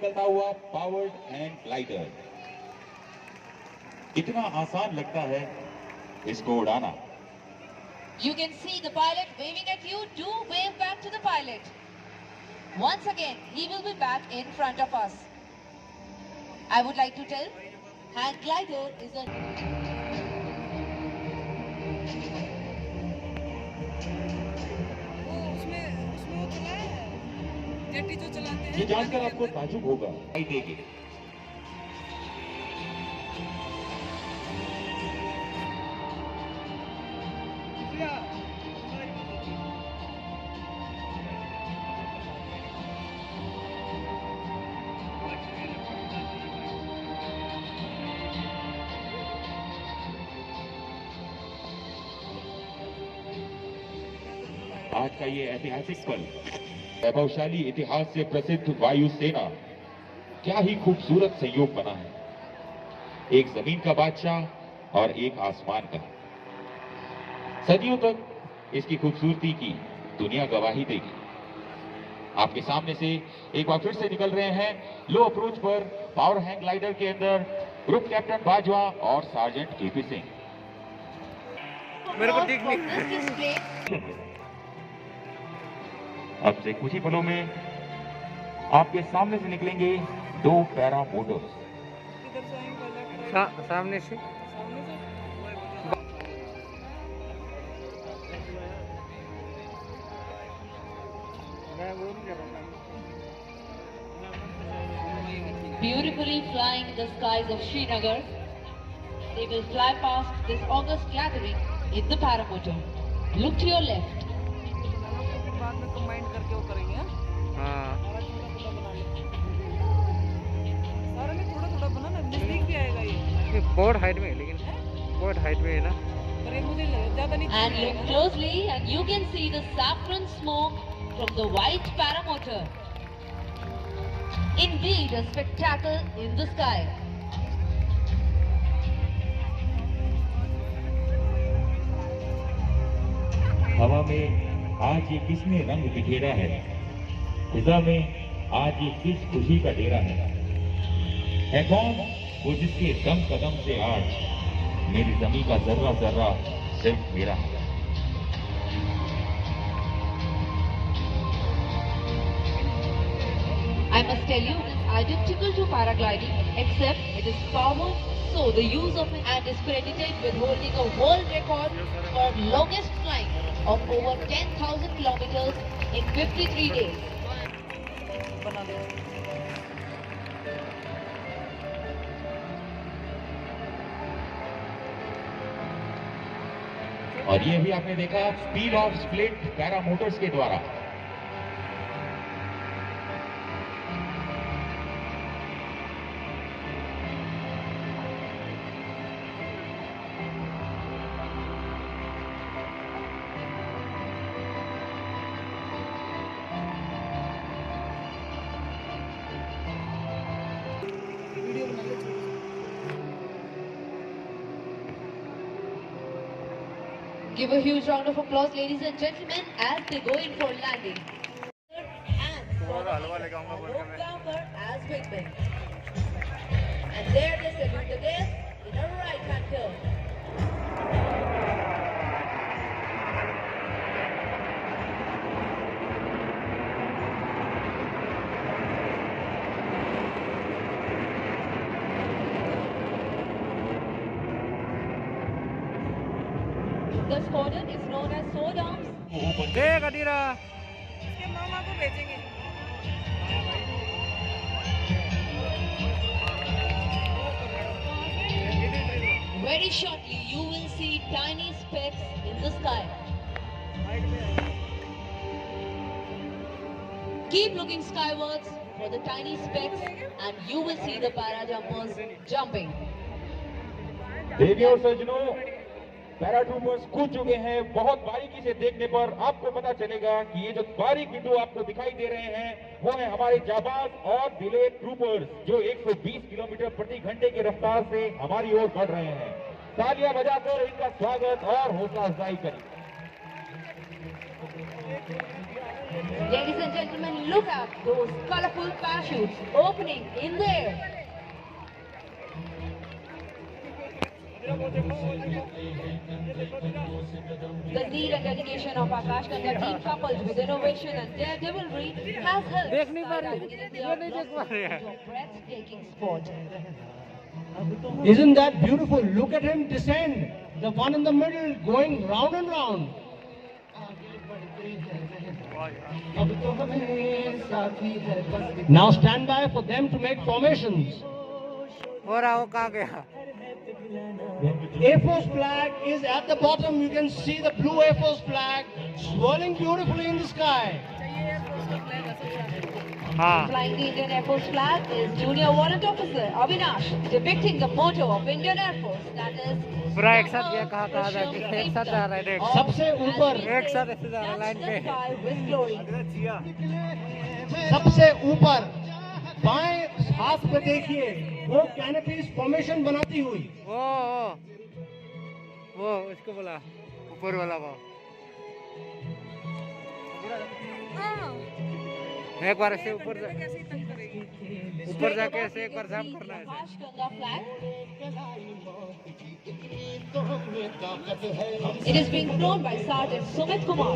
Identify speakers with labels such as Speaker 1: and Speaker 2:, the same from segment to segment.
Speaker 1: निकलता हुआ powered hang glider. इतना आसान लगता है इसको उड़ाना।
Speaker 2: You can see the pilot waving at you. Do wave back to the pilot. Once again, he will be back in front of us. I would like to tell, hang glider is a...
Speaker 1: ये जानकर आपको ताजुब होगा। देगी आज का ये ऐतिहासिक पल, वैभवशाली इतिहास से प्रसिद्ध वायुसेना, क्या ही खूबसूरत संयोग बना है। एक जमीन का बादशाह और एक आसमान का। सदियों तक इसकी खूबसूरती की दुनिया गवाही देगी। आपके सामने से एक बार फिर से निकल रहे हैं लो अप्रोच पर पावर हैंग ग्लाइडर के अंदर ग्रुप कैप्टन बाजवा और सार्जेंट केपी सिंह।
Speaker 3: मेरे को ठीक नहीं।
Speaker 1: अब से कुछ ही पलों में आपके सामने से निकलेंगे दो पैरा मोटर्स।
Speaker 3: सामने से
Speaker 2: Beautifully flying in the skies of Srinagar, they will fly past this august gathering in the paramotor. Look to your left.
Speaker 4: बाद में कंबाइन करके वो करेंगे।
Speaker 3: हाँ
Speaker 4: सारे में थोड़ा थोड़ा बना ना, नजदीक भी आएगा ये।
Speaker 3: बहुत हाइट में है, लेकिन बहुत हाइट में है ना।
Speaker 4: पर ये मुझे ज्यादा नहीं।
Speaker 2: And look closely and you can see the saffron smoke from the white paramotor. Indeed a spectacle in the sky.
Speaker 1: हवा में आज ये किसने रंग बिखेरा है, फिजा में आज ये किस खुशी का डेरा है कौन वो जिसके दम कदम से आज मेरी जमीन का जर्रा जर्रा सिर्फ मेरा है।
Speaker 2: I must tell you, it is identical to paragliding, except it is powered, so the use of it and is credited with holding a world record for longest flying of over 10,000 kilometers in 53 days.
Speaker 1: और ये भी आपने देखा speed of split para Motors के द्वारा।
Speaker 2: Give a huge round of applause, ladies and gentlemen, as they go in for landing. And for climber as wingman. And there they salute the guests in a right-hand curve. The squadron is known as sword arms.
Speaker 3: देख अधीरा
Speaker 4: इसके मामा को भेजेंगे।
Speaker 2: Very shortly, you will see tiny specks in the sky. Keep looking skywards for the tiny specks and you will see the para jumpers jumping.
Speaker 1: देवियों और सज्जनों, paratroopers कूद चुके हैं। बहुत बारीकी से देखने पर आपको पता चलेगा कि ये जो बारीक बिंदु आपको दिखाई दे रहे हैं वो है हमारे जाबाज और डिलेड ट्रूपर्स, जो 120 किलोमीटर प्रति घंटे की रफ्तार से हमारी ओर बढ़ रहे हैं। तालियां बजाकर इनका स्वागत और हौसला अफजाई करें।
Speaker 2: Ladies and gentlemen, look at those colorful parachutes opening in the air. The need and dedication of Akash Ganga team, coupled with innovation and daredevilry, has helped
Speaker 3: देख नहीं पा रही,
Speaker 2: India
Speaker 3: वो नहीं देख पा रही है।
Speaker 2: to a breathtaking sport.
Speaker 5: Isn't that beautiful? Look at him descend. The one in the middle going round and round. Now stand by for them to make formations.
Speaker 3: हो रहा वो कहाँ गया?
Speaker 5: Air Force flag is at the bottom. You can see the blue Air Force flag swirling beautifully in the sky.
Speaker 3: हाँ
Speaker 2: Flying the Indian Air Force flag is Junior Warrant Officer Avinash, depicting the motto of Indian Air Force, that is,
Speaker 3: पूरा एक साथ गया कहाँ कहाँ जाके एक साथ जा रहा है देख
Speaker 5: सबसे ऊपर
Speaker 3: एक साथ ऐसे जा रहा है लाइन
Speaker 2: touch the
Speaker 3: पे
Speaker 2: sky with glory.
Speaker 5: सबसे ऊपर बाएं हाथ पे देखिए वो कैनपीज फॉर्मेशन बनाती हुई
Speaker 3: वो इसको बोला ऊपर वाला वो एक बार ऐसे ऊपर जाके ऐसे एक बार जाम करना है
Speaker 2: Akash Ganga flag. It is being flown by Sergeant Sumit Kumar.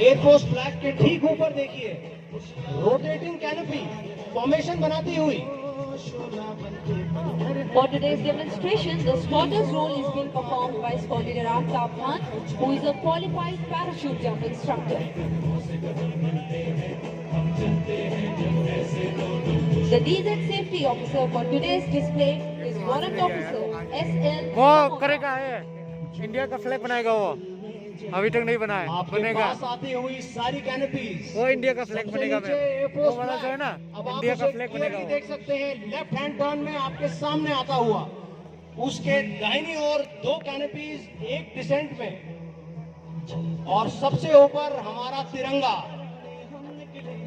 Speaker 5: Air force flag के ठीक ऊपर देखिए रोटेटिंग कैनपी फॉर्मेशन बनाती हुई
Speaker 2: For today's demonstration, the spotter's role is being performed by Spotted Aftab Khan, who is a qualified parachute jump instructor. The DZ safety officer for today's display is Warrant Officer S.L.
Speaker 3: वो करेगा ये India का flag बनाएगा वो अभी तक नहीं बनाया
Speaker 5: आपके
Speaker 3: बनेगा
Speaker 5: पास आती हुई सारी कैनपीज
Speaker 3: वो इंडिया का फ्लैग बनेगा वो वाला जो है ना इंडिया का फ्लैग बनेगा वो।
Speaker 5: देख सकते हैं लेफ्ट हैंड टर्न में आपके सामने आता हुआ उसके दाहिनी ओर दो कैनपीज एक डिसेंट में और सबसे ऊपर हमारा तिरंगा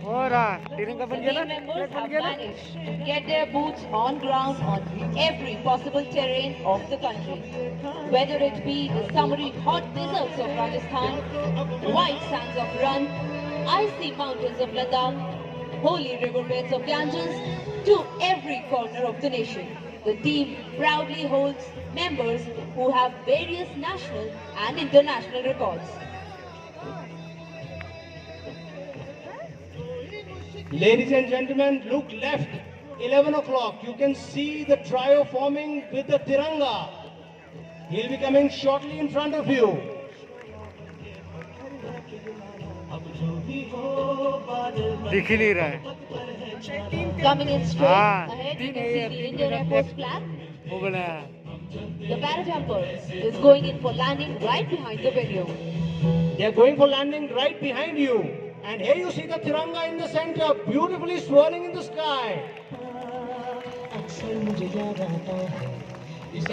Speaker 3: हो रहा तिरंगा बन
Speaker 2: The
Speaker 3: गया ना
Speaker 2: team members
Speaker 3: फ्लैग बन
Speaker 2: have
Speaker 3: गया ना
Speaker 2: managed to get their boots on ground on every possible terrain of the country. Whether it be the summery hot deserts of Rajasthan, white sands of Rann, icy mountains of Ladakh, holy riverbeds of Ganges, to every corner of the nation. The team proudly holds members who have various national and international records.
Speaker 5: Ladies and gentlemen, look left, 11 o'clock. You can see the trio forming with the Tiranga. He'll be coming shortly in front of you.
Speaker 3: दिख ही नहीं रहा है
Speaker 2: Coming in straight
Speaker 3: Ah,
Speaker 2: ahead, you
Speaker 3: team
Speaker 2: can
Speaker 3: A,
Speaker 2: see the
Speaker 3: team
Speaker 2: Indian
Speaker 3: A,
Speaker 2: Air Force flag.
Speaker 3: वो बनाया
Speaker 2: The parajumpers is going in for landing right behind the venue.
Speaker 5: They are going for landing right behind you. And here you see the Tiranga in the center, beautifully swirling in the sky.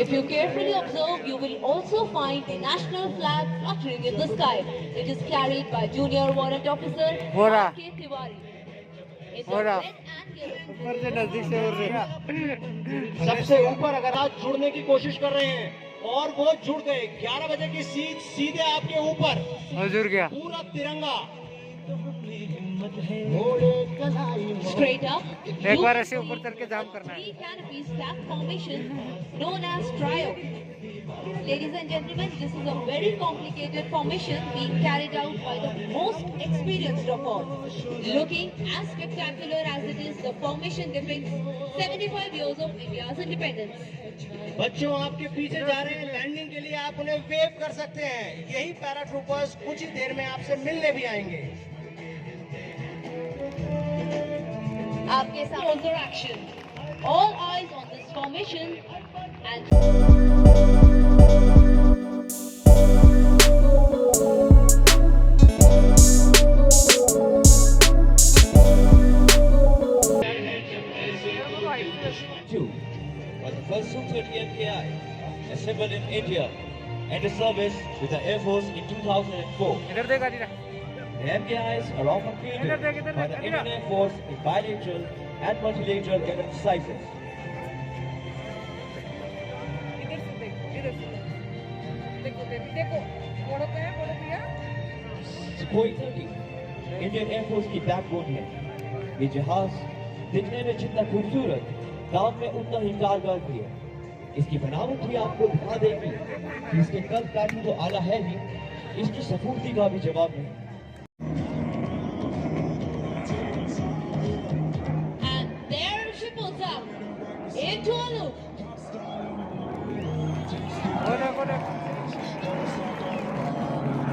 Speaker 2: If you carefully observe, you will also find the national flag fluttering in the sky. It is carried by Junior Warrant Officer
Speaker 3: Bora.
Speaker 2: R.K. Tiwari. In the
Speaker 3: Bora.
Speaker 2: red and yellow.
Speaker 3: ऊपर से नजदीक से उड़ रहा
Speaker 5: सबसे ऊपर अगर आप जुड़ने की कोशिश कर रहे हैं और वो जुड़ गए 11 बजे की सीट सीधे आपके ऊपर
Speaker 3: हजूर गया
Speaker 5: पूरा तिरंगा
Speaker 2: Straight up,
Speaker 3: एक बार ऐसे ऊपर चढ़ के जाम करना है
Speaker 2: three canopy stack formation known as trio. Ladies and gentlemen, this is a very complicated formation being carried out by the most experienced of all. Looking as spectacular as it is, the formation depicts 75 years of India's independence.
Speaker 5: बच्चों आपके पीछे जा रहे हैं landing के लिए आप उन्हें वेव कर सकते हैं यही पैराट्रूपर्स कुछ ही देर में आपसे मिलने भी आएंगे
Speaker 2: आपके साथ closer action. All eyes on this formation and
Speaker 6: was the first Su-30 MKI assembled in India and service with the Air Force in 2004.
Speaker 3: इधर देख गाड़ी
Speaker 6: The MKIs are often fielded by the Indian Air Force in bilateral and multilateral exercises.
Speaker 4: देखो baby देखो बोलो क्या है बोलो भैया
Speaker 6: कोई 30 इंडियन एयरफोर्स की बैकबोन है। ये जहाज दिखने में जितना खूबसूरत, काम में उतना ही कारगर भी है। इसकी बनावट ही आपको दिखा देगी कि इसके कद काठी तो आला है ही, इसकी सफूर्ती का भी जवाब नहीं।
Speaker 2: And there she pulls up into a loop.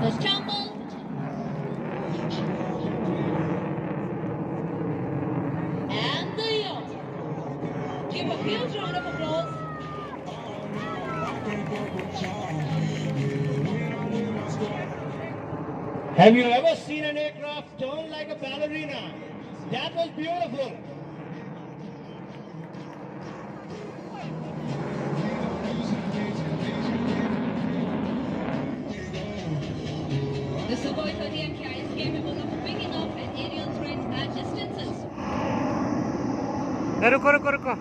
Speaker 2: The stumble. And the yacht. Give a huge round of applause.
Speaker 5: Have you ever seen an aircraft turn like a ballerina? That was beautiful.
Speaker 2: The Sukhoi 30 MKI is capable of picking up an aerial threat at distances.
Speaker 3: रुको रुको रुको।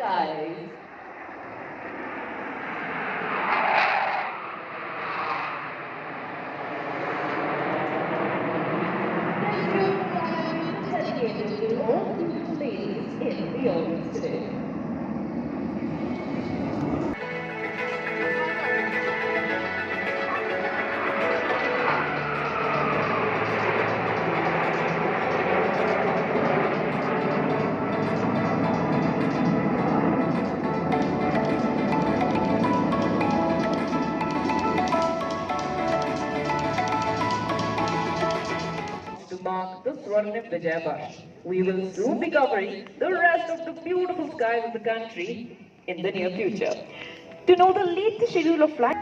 Speaker 2: Guys. Dedicated to all the ladies in the audience today.
Speaker 7: To mark the Swarnim Vijay Barash, we will soon be covering the rest of the beautiful skies of the country in the near future. To know the latest schedule of flight,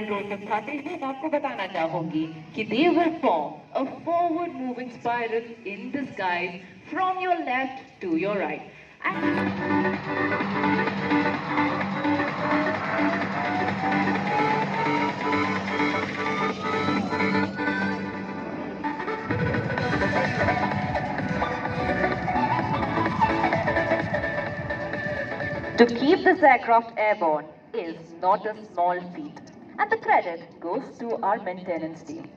Speaker 7: Rohtak खाते हुए मैं आपको बताना चाहूंगी कि they will form a forward moving spiral in the skies from your left to your right. To keep this aircraft airborne is not a small feat, and the credit goes to our maintenance team.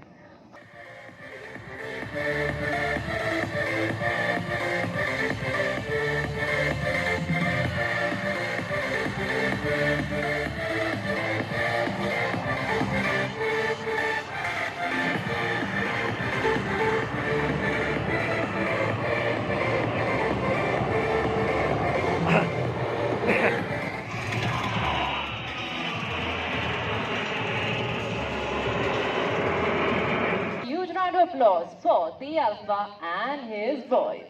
Speaker 7: Huge round of applause for the Alpha and his boys.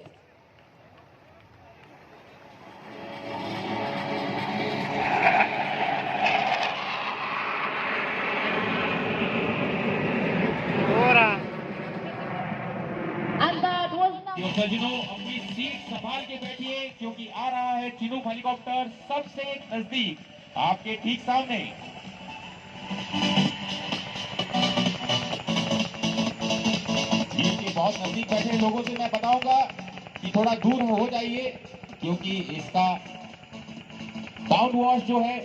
Speaker 7: And that was
Speaker 1: तो सज्जनों अपनी seat संभाल के बैठिए क्योंकि आ रहा है Chinook helicopter सबसे नजदीक आपके ठीक सामने। ये बहुत नजदीक बैठे लोगों से मैं बताऊंगा कि थोड़ा दूर हो जाइए क्योंकि इसका साउंड वॉश जो है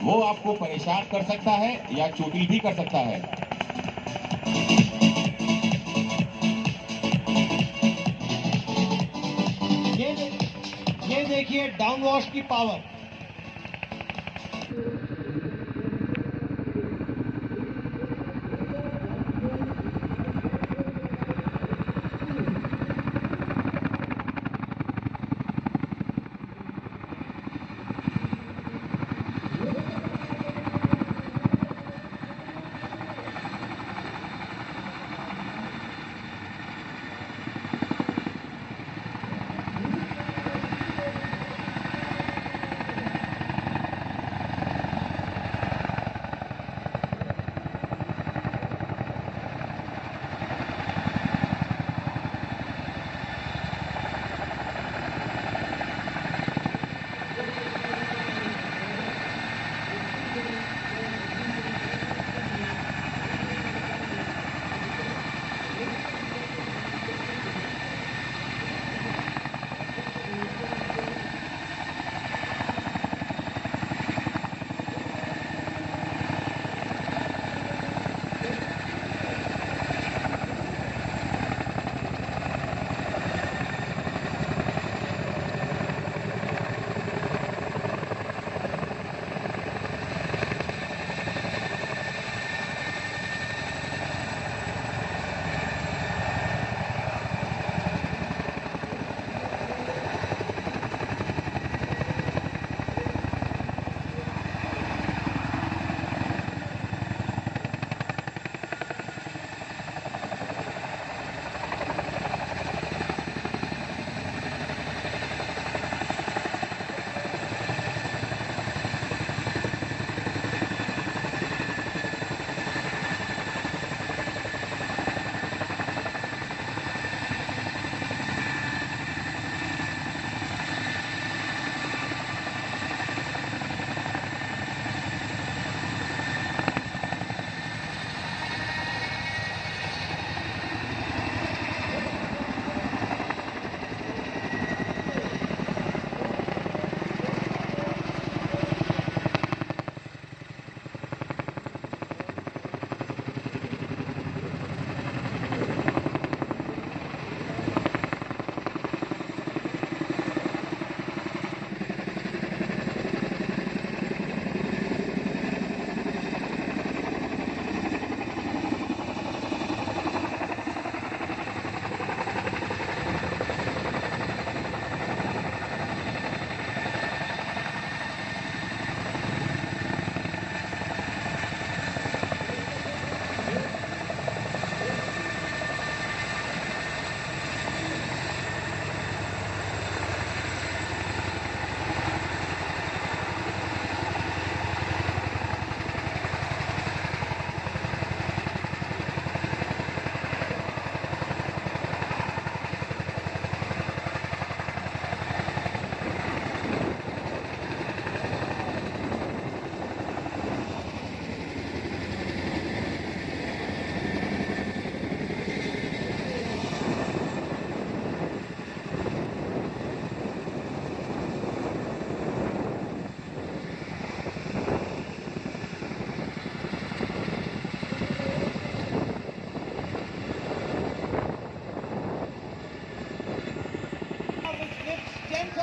Speaker 1: वो आपको परेशान कर सकता है या चोटिल भी कर सकता है।
Speaker 5: ये देखिए डाउन वॉश की पावर।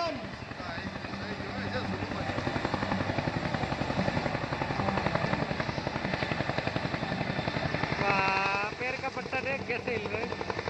Speaker 5: डन।
Speaker 3: पैर का पट्टा देख कैसे हिल रहे हैं।